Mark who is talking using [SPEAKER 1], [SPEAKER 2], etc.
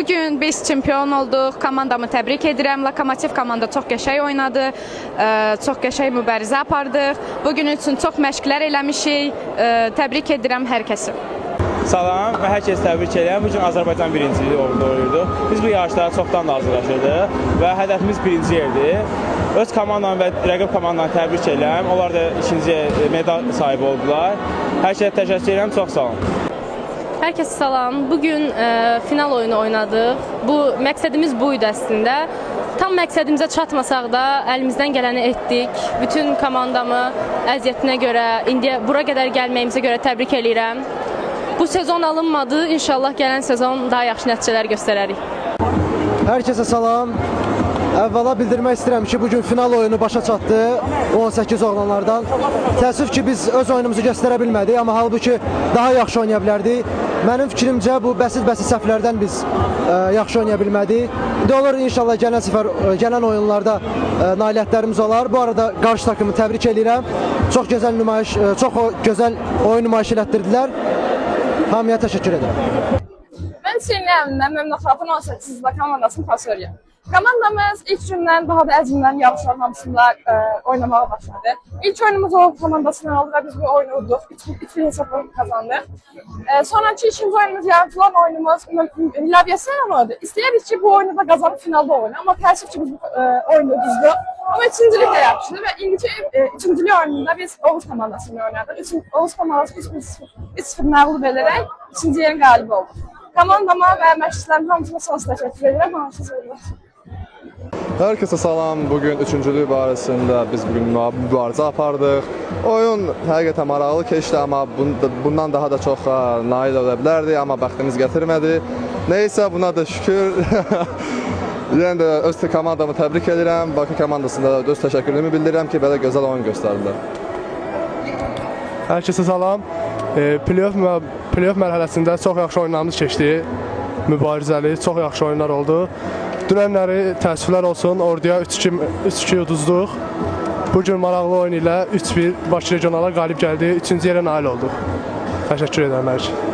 [SPEAKER 1] Bugün biz çempion olduq. Komandamı təbrik edirəm. Lokomotiv komanda çox qəşəng oynadı. Çox qəşəng mübarizə apardıq. Bugün üçün çox məşqlər eləmişik. Təbrik edirəm hər kəsi.
[SPEAKER 2] Salam və hər kəs təbrik edirəm. Bugün Azərbaycan birinciliyi uğurlayırdıq. Biz bu yarışlara çoxdan da hazırlaşırdıq və hədəfimiz birinci yerdir. Öz komandamı və rəqib komandanı təbrik edirəm. Onlar da ikinci medal sahibi oldular. Hər kəsə təşəkkür edirəm. Çox sağ olun.
[SPEAKER 3] Herkese salam. Bugün final oyunu oynadık. Məqsədimiz buydu əslində. Tam məqsədimizə çatmasaq da əlimizdən gələni etdik. Bütün komandamı əziyyətinə görə, indi bura qədər gəlməyimizə görə təbrik edirəm. Bu sezon alınmadı. İnşallah gələn sezon daha yaxşı nəticələr göstərərik.
[SPEAKER 4] Herkese salam. Əvvəla bildirmək istəyirəm ki, bugün final oyunu başa çatdı 18 oğlanlardan. Təəssüf ki, biz öz oyunumuzu göstərə bilmədik, amma halbuki daha yaxşı oynaya bilərdik. Mənim fikrimcə bu bəsit səhvlərdən biz yaxşı oynaya bilmədik. İndi olur inşallah gələn oyunlarda nailiyyətlərimiz olar. Bu arada qarşı takımı təbrik edirəm. Çox gözəl oyun nümayiş elətdirdilər. Hamıya təşəkkür edirəm.
[SPEAKER 5] Ben Çinli əvindən Məmnun Xalqın 18 komandasının pasörüyəm. Komandamız ilk gündən daha da əzmdən yarışların hamısında oynamağa başladı. İlk oyunumuz o komandasından oldu və biz bu oyunu udduq. 3-1 hesabla kazandık. Sonraki ikinci oyunumuz yarışılan oyunumuz Lavyasyan oldu. İstəyirdik ki, bu oyunu da kazanıp finalda oynayalım. Amma təəssüf ki, biz bu oyunu uduzduq. Amma ikincilik də yaxşıdır və indiki ikincilik oyununda biz Oğuz komandasını oynadıq. Oğuz komandası 3-0 məğlub edərək ikinci yerin qalibi oldu. Komandama və məşqçilərin hamısına sonsuz təşəkkür edirəm. Hamısına söyləyirəm.
[SPEAKER 6] Herkese salam. Bugün üçüncülük barəsində biz bugün mübarizə apardıq. Oyun həqiqətən maraqlı keçdi, amma bundan daha da çox nail ola bilərdi, amma bəxtimiz gətirmədi. Neysə, buna da şükür. Yenə də öz komandamı təbrik edirəm. Bakı komandasında da öz təşəkkürümü bildirirəm ki, belə gözəl oyun göstərdilər.
[SPEAKER 7] Herkese salam. Playoff mərhələsində çox yaxşı oyunlarımız keçdi. Mübarizəli, çox yaxşı oyunlar oldu. Dünənləri təəssüflər olsun, orduya 3-2 uduzduq. Bugün maraqlı oyun ilə 3-1 Bakı regionala qalib gəldi. 3-cü yerə nail olduq. Təşəkkür edirəm hər şey.